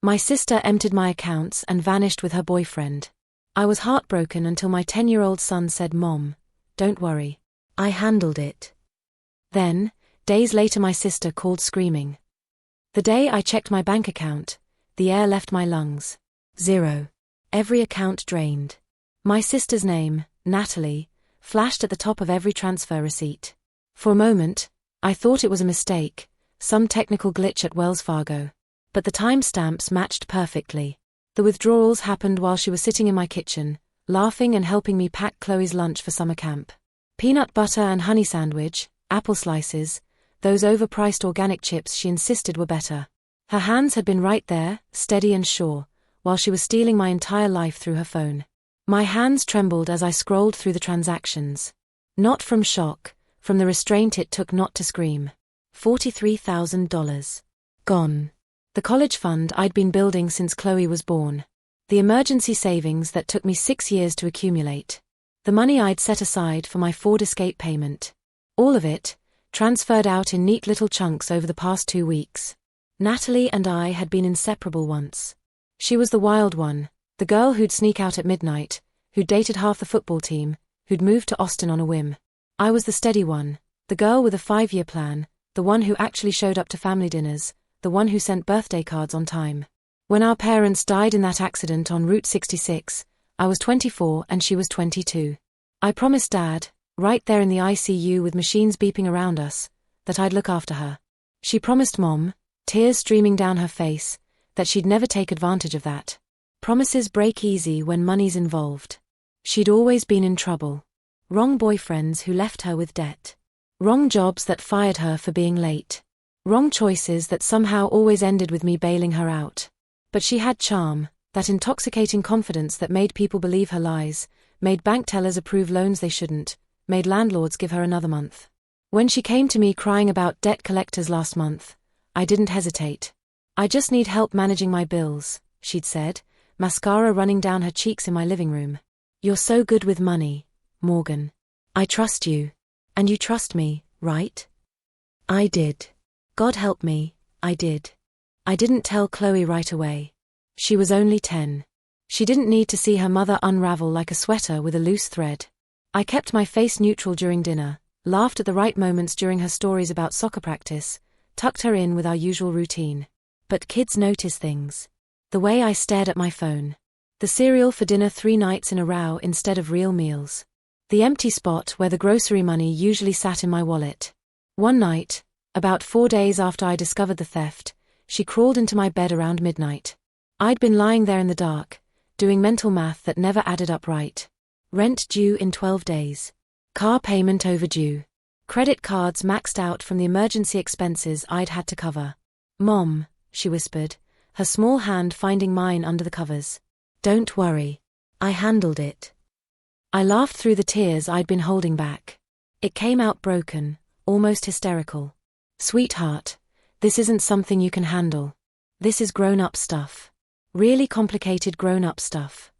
My sister emptied my accounts and vanished with her boyfriend. I was heartbroken until my 10-year-old son said, "Mom, don't worry. I handled it." Then, days later, my sister called screaming. The day I checked my bank account, the air left my lungs. Zero. Every account drained. My sister's name, Natalie, flashed at the top of every transfer receipt. For a moment, I thought it was a mistake, some technical glitch at Wells Fargo. But the timestamps matched perfectly. The withdrawals happened while she was sitting in my kitchen, laughing and helping me pack Chloe's lunch for summer camp. Peanut butter and honey sandwich, apple slices, those overpriced organic chips she insisted were better. Her hands had been right there, steady and sure, while she was stealing my entire life through her phone. My hands trembled as I scrolled through the transactions. Not from shock, from the restraint it took not to scream. $43,000. Gone. The college fund I'd been building since Chloe was born. The emergency savings that took me 6 years to accumulate. The money I'd set aside for my Ford Escape payment. All of it, transferred out in neat little chunks over the past 2 weeks. Natalie and I had been inseparable once. She was the wild one, the girl who'd sneak out at midnight, who'd dated half the football team, who'd moved to Austin on a whim. I was the steady one, the girl with a 5-year plan, the one who actually showed up to family dinners, the one who sent birthday cards on time. When our parents died in that accident on Route 66, I was 24 and she was 22. I promised Dad, right there in the ICU with machines beeping around us, that I'd look after her. She promised Mom, tears streaming down her face, that she'd never take advantage of that. Promises break easy when money's involved. She'd always been in trouble. Wrong boyfriends who left her with debt. Wrong jobs that fired her for being late. Wrong choices that somehow always ended with me bailing her out. But she had charm, that intoxicating confidence that made people believe her lies, made bank tellers approve loans they shouldn't, made landlords give her another month. When she came to me crying about debt collectors last month, I didn't hesitate. "I just need help managing my bills," she'd said, mascara running down her cheeks in my living room. "You're so good with money, Morgan. I trust you. And you trust me, right?" I did. God help me, I did. I didn't tell Chloe right away. She was only 10. She didn't need to see her mother unravel like a sweater with a loose thread. I kept my face neutral during dinner, laughed at the right moments during her stories about soccer practice, tucked her in with our usual routine. But kids notice things. The way I stared at my phone. The cereal for dinner 3 nights in a row instead of real meals. The empty spot where the grocery money usually sat in my wallet. One night, about 4 days after I discovered the theft, she crawled into my bed around midnight. I'd been lying there in the dark, doing mental math that never added up right. Rent due in 12 days. Car payment overdue. Credit cards maxed out from the emergency expenses I'd had to cover. "Mom," she whispered, her small hand finding mine under the covers. "Don't worry. I handled it." I laughed through the tears I'd been holding back. It came out broken, almost hysterical. "Sweetheart, this isn't something you can handle. This is grown-up stuff. Really complicated grown-up stuff."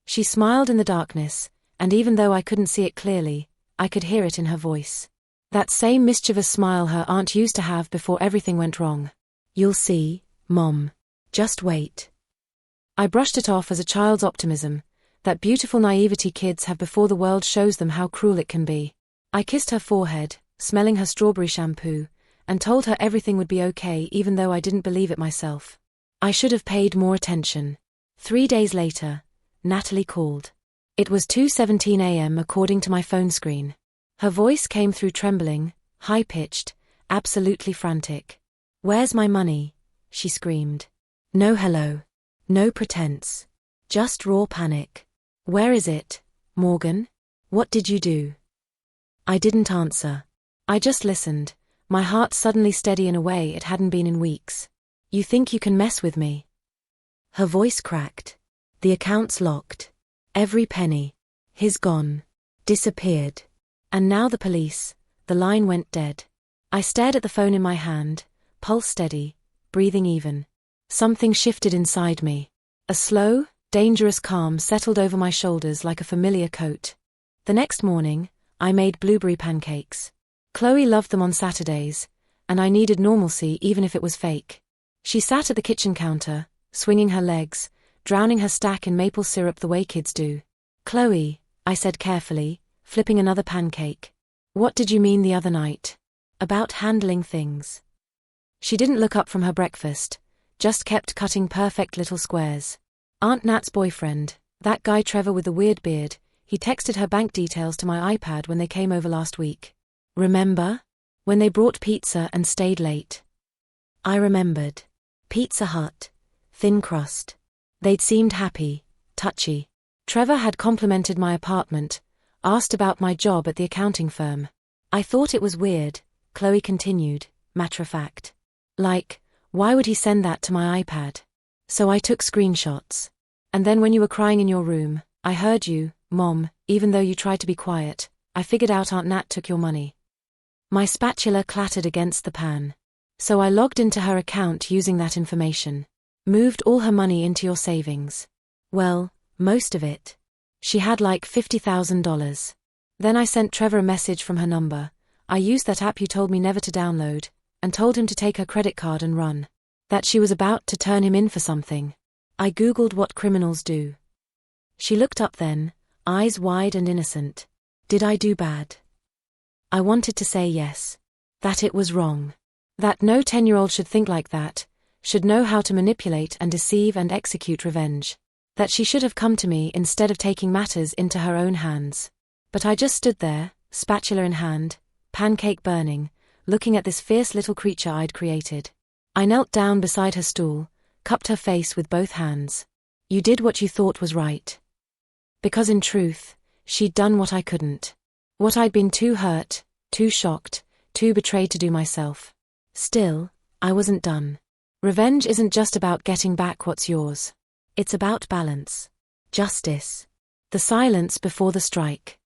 She smiled in the darkness, and even though I couldn't see it clearly, I could hear it in her voice. That same mischievous smile her aunt used to have before everything went wrong. "You'll see, Mom. Just wait." I brushed it off as a child's optimism, that beautiful naivety kids have before the world shows them how cruel it can be. I kissed her forehead, smelling her strawberry shampoo, and told her everything would be okay even though I didn't believe it myself. I should have paid more attention. 3 days later, Natalie called. It was 2:17 a.m. according to my phone screen. Her voice came through trembling, high-pitched, absolutely frantic. "Where's my money?" she screamed. No hello. No pretense. Just raw panic. "Where is it, Morgan? What did you do?" I didn't answer. I just listened, my heart suddenly steady in a way it hadn't been in weeks. "You think you can mess with me?" Her voice cracked. "The account's locked. Every penny. His gone. Disappeared. And now the police." The line went dead. I stared at the phone in my hand, pulse steady, breathing even. Something shifted inside me. A slow, dangerous calm settled over my shoulders like a familiar coat. The next morning, I made blueberry pancakes. Chloe loved them on Saturdays, and I needed normalcy even if it was fake. She sat at the kitchen counter, swinging her legs, drowning her stack in maple syrup the way kids do. "Chloe," I said carefully, flipping another pancake. "What did you mean the other night? About handling things?" She didn't look up from her breakfast, just kept cutting perfect little squares. "Aunt Nat's boyfriend, that guy Trevor with the weird beard, he texted her bank details to my iPad when they came over last week. Remember? When they brought pizza and stayed late." I remembered. Pizza Hut. Thin crust. They'd seemed happy, touchy. Trevor had complimented my apartment, asked about my job at the accounting firm. "I thought it was weird," Chloe continued, matter of fact. "Like, why would he send that to my iPad?" So I took screenshots. "And then when you were crying in your room, I heard you, Mom, even though you tried to be quiet, I figured out Aunt Nat took your money." My spatula clattered against the pan. "So I logged into her account using that information. Moved all her money into your savings." "Well, most of it. She had like $50,000. Then I sent Trevor a message from her number. I used that app you told me never to download, and told him to take her credit card and run. That she was about to turn him in for something. I Googled what criminals do." She looked up then, eyes wide and innocent. "Did I do bad?" I wanted to say yes. That it was wrong. That no 10-year-old should think like that, should know how to manipulate and deceive and execute revenge. That she should have come to me instead of taking matters into her own hands. But I just stood there, spatula in hand, pancake burning, looking at this fierce little creature I'd created. I knelt down beside her stool, cupped her face with both hands. "You did what you thought was right." Because in truth, she'd done what I couldn't. What I'd been too hurt, too shocked, too betrayed to do myself. Still, I wasn't done. Revenge isn't just about getting back what's yours. It's about balance. Justice. The silence before the strike.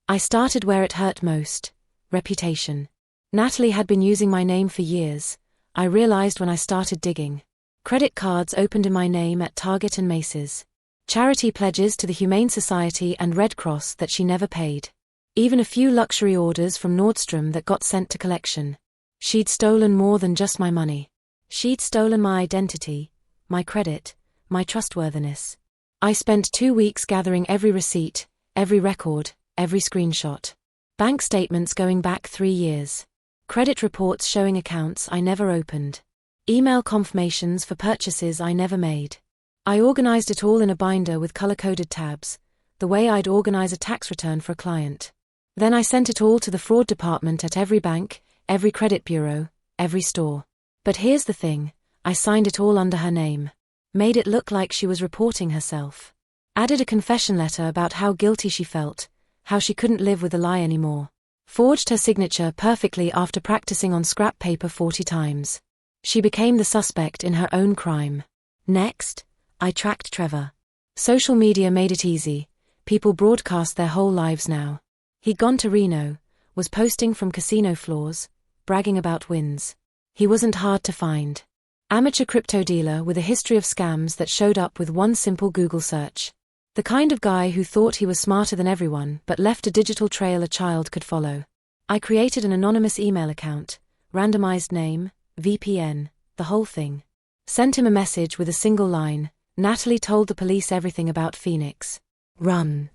I started where it hurt most. Reputation. Natalie had been using my name for years. I realized when I started digging. Credit cards opened in my name at Target and Macy's. Charity pledges to the Humane Society and Red Cross that she never paid. Even a few luxury orders from Nordstrom that got sent to collection. She'd stolen more than just my money. She'd stolen my identity, my credit, my trustworthiness. I spent 2 weeks gathering every receipt, every record, every screenshot. Bank statements going back 3 years. Credit reports showing accounts I never opened. Email confirmations for purchases I never made. I organized it all in a binder with color-coded tabs, the way I'd organize a tax return for a client. Then I sent it all to the fraud department at every bank, every credit bureau, every store. But here's the thing, I signed it all under her name. Made it look like she was reporting herself. Added a confession letter about how guilty she felt, how she couldn't live with the lie anymore. Forged her signature perfectly after practicing on scrap paper 40 times. She became the suspect in her own crime. Next, I tracked Trevor. Social media made it easy. People broadcast their whole lives now. He'd gone to Reno, was posting from casino floors, bragging about wins. He wasn't hard to find. Amateur crypto dealer with a history of scams that showed up with one simple Google search. The kind of guy who thought he was smarter than everyone but left a digital trail a child could follow. I created an anonymous email account, randomized name, VPN, the whole thing. Sent him a message with a single line, "Natalie told the police everything about Phoenix. Run."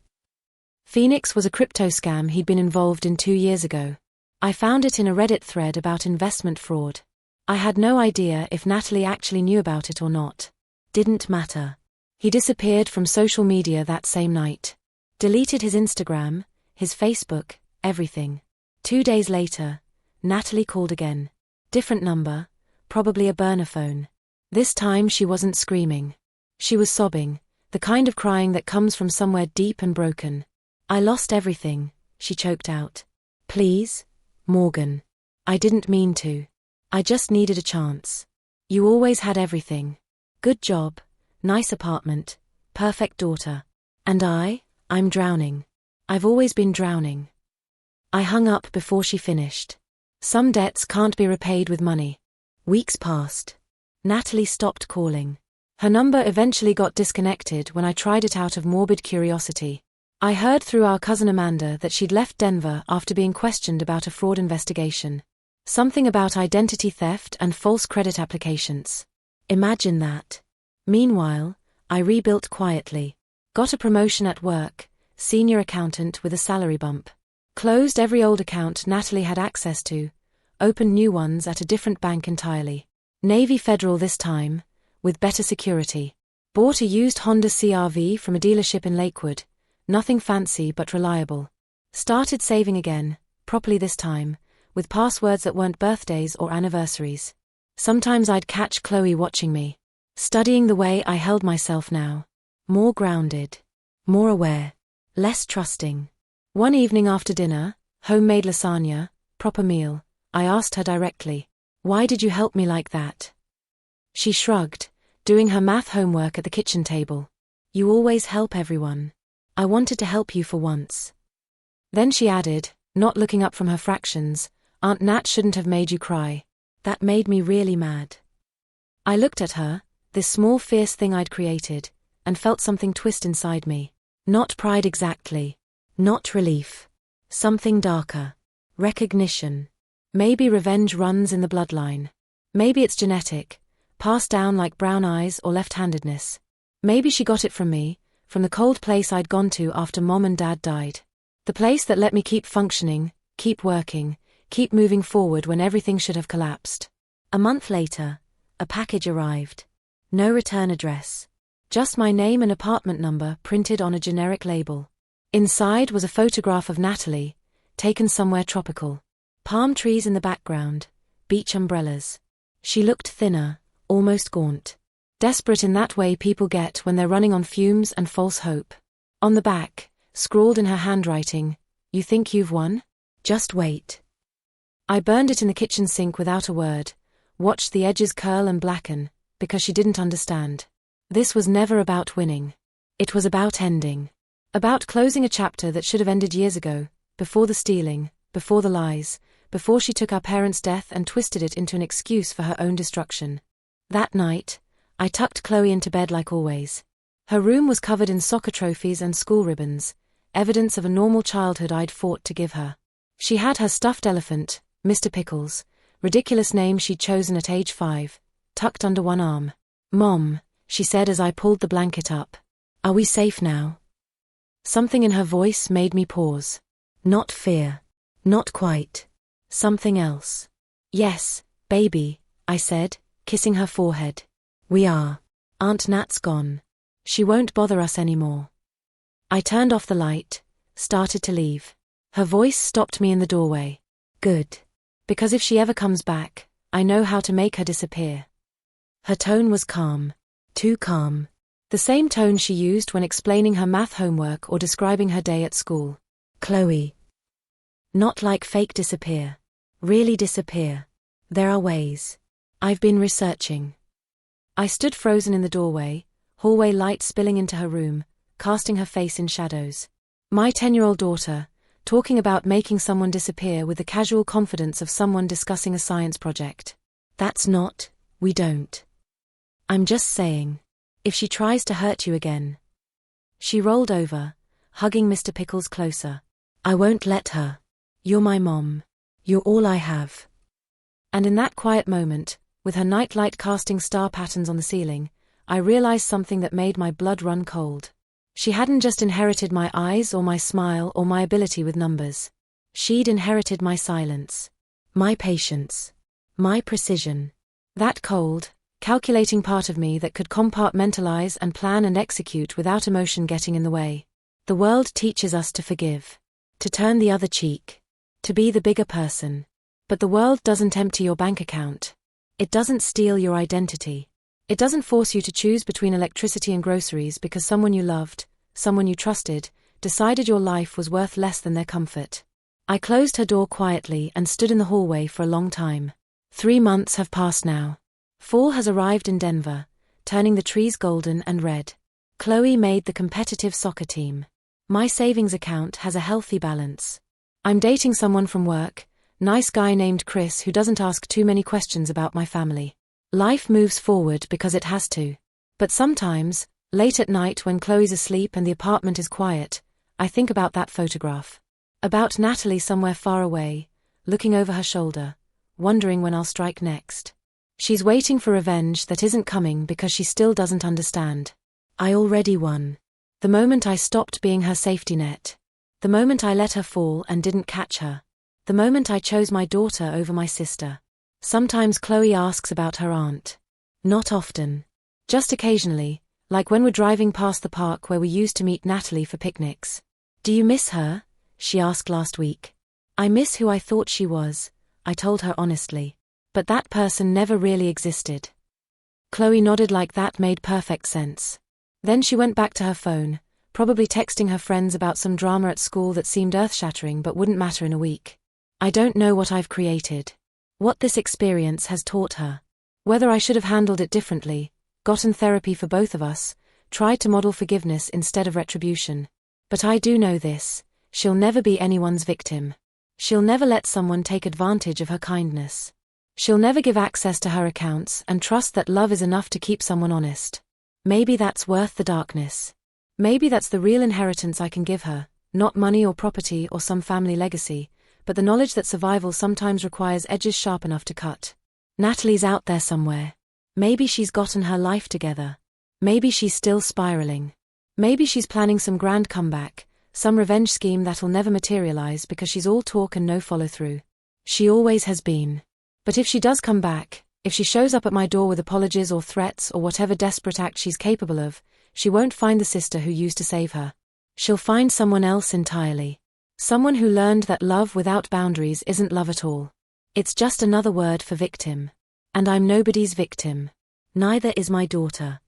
Phoenix was a crypto scam he'd been involved in 2 years ago. I found it in a Reddit thread about investment fraud. I had no idea if Natalie actually knew about it or not. Didn't matter. He disappeared from social media that same night. Deleted his Instagram, his Facebook, everything. 2 days later, Natalie called again. Different number, probably a burner phone. This time she wasn't screaming. She was sobbing, the kind of crying that comes from somewhere deep and broken. "I lost everything," she choked out. "Please, Morgan. I didn't mean to. I just needed a chance. You always had everything. Good job, nice apartment, perfect daughter. And I'm drowning. I've always been drowning." I hung up before she finished. Some debts can't be repaid with money. Weeks passed. Natalie stopped calling. Her number eventually got disconnected when I tried it out of morbid curiosity. I heard through our cousin Amanda that she'd left Denver after being questioned about a fraud investigation. Something about identity theft and false credit applications. Imagine that. Meanwhile, I rebuilt quietly. Got a promotion at work, senior accountant with a salary bump. Closed every old account Natalie had access to, opened new ones at a different bank entirely. Navy Federal this time, with better security. Bought a used Honda CR-V from a dealership in Lakewood, nothing fancy but reliable. Started saving again, properly this time, with passwords that weren't birthdays or anniversaries. Sometimes I'd catch Chloe watching me, studying the way I held myself now. More grounded, more aware, less trusting. One evening after dinner, homemade lasagna, proper meal, I asked her directly, "Why did you help me like that?" She shrugged, doing her math homework at the kitchen table. "You always help everyone. I wanted to help you for once." Then she added, not looking up from her fractions, "Aunt Nat shouldn't have made you cry." That made me really mad. I looked at her, this small fierce thing I'd created, and felt something twist inside me. Not pride exactly. Not relief. Something darker. Recognition. Maybe revenge runs in the bloodline. Maybe it's genetic, passed down like brown eyes or left-handedness. Maybe she got it from me, from the cold place I'd gone to after Mom and Dad died. The place that let me keep functioning, keep working, keep moving forward when everything should have collapsed. A month later, a package arrived. No return address. Just my name and apartment number printed on a generic label. Inside was a photograph of Natalie, taken somewhere tropical. Palm trees in the background, beach umbrellas. She looked thinner, almost gaunt. Desperate in that way people get when they're running on fumes and false hope. On the back, scrawled in her handwriting, "You think you've won? Just wait." I burned it in the kitchen sink without a word, watched the edges curl and blacken, because she didn't understand. This was never about winning. It was about ending. About closing a chapter that should have ended years ago, before the stealing, before the lies, before she took our parents' death and twisted it into an excuse for her own destruction. That night, I tucked Chloe into bed like always. Her room was covered in soccer trophies and school ribbons, evidence of a normal childhood I'd fought to give her. She had her stuffed elephant, Mr. Pickles, ridiculous name she'd chosen at age 5, tucked under one arm. "Mom," she said as I pulled the blanket up. "Are we safe now?" Something in her voice made me pause. Not fear. Not quite. Something else. "Yes, baby," I said, kissing her forehead. "We are. Aunt Nat's gone. She won't bother us anymore." I turned off the light, started to leave. Her voice stopped me in the doorway. "Good. Because if she ever comes back, I know how to make her disappear." Her tone was calm. Too calm. The same tone she used when explaining her math homework or describing her day at school. "Chloe. Not like fake disappear. Really disappear. There are ways. I've been researching." I stood frozen in the doorway, hallway light spilling into her room, casting her face in shadows. My 10-year-old daughter, talking about making someone disappear with the casual confidence of someone discussing a science project. We don't. I'm just saying. If she tries to hurt you again. She rolled over, hugging Mr. Pickles closer. "I won't let her. You're my mom. You're all I have." And in that quiet moment, with her nightlight casting star patterns on the ceiling, I realized something that made my blood run cold. She hadn't just inherited my eyes or my smile or my ability with numbers. She'd inherited my silence. My patience. My precision. That cold, calculating part of me that could compartmentalize and plan and execute without emotion getting in the way. The world teaches us to forgive. To turn the other cheek. To be the bigger person. But the world doesn't empty your bank account. It doesn't steal your identity. It doesn't force you to choose between electricity and groceries because someone you loved, someone you trusted, decided your life was worth less than their comfort. I closed her door quietly and stood in the hallway for a long time. 3 months have passed now. Fall has arrived in Denver, turning the trees golden and red. Chloe made the competitive soccer team. My savings account has a healthy balance. I'm dating someone from work, nice guy named Chris who doesn't ask too many questions about my family. Life moves forward because it has to. But sometimes, late at night when Chloe's asleep and the apartment is quiet, I think about that photograph. About Natalie somewhere far away, looking over her shoulder, wondering when I'll strike next. She's waiting for revenge that isn't coming because she still doesn't understand. I already won. The moment I stopped being her safety net. The moment I let her fall and didn't catch her. The moment I chose my daughter over my sister. Sometimes Chloe asks about her aunt. Not often. Just occasionally, like when we're driving past the park where we used to meet Natalie for picnics. Do you miss her? She asked last week. I miss who I thought she was, I told her honestly. But that person never really existed. Chloe nodded like that made perfect sense. Then she went back to her phone, probably texting her friends about some drama at school that seemed earth-shattering but wouldn't matter in a week. I don't know what I've created. What this experience has taught her. Whether I should have handled it differently, gotten therapy for both of us, tried to model forgiveness instead of retribution. But I do know this, she'll never be anyone's victim. She'll never let someone take advantage of her kindness. She'll never give access to her accounts and trust that love is enough to keep someone honest. Maybe that's worth the darkness. Maybe that's the real inheritance I can give her, not money or property or some family legacy, but the knowledge that survival sometimes requires edges sharp enough to cut. Natalie's out there somewhere. Maybe she's gotten her life together. Maybe she's still spiraling. Maybe she's planning some grand comeback, some revenge scheme that'll never materialize because she's all talk and no follow-through. She always has been. But if she does come back, if she shows up at my door with apologies or threats or whatever desperate act she's capable of, she won't find the sister who used to save her. She'll find someone else entirely. Someone who learned that love without boundaries isn't love at all. It's just another word for victim. And I'm nobody's victim. Neither is my daughter.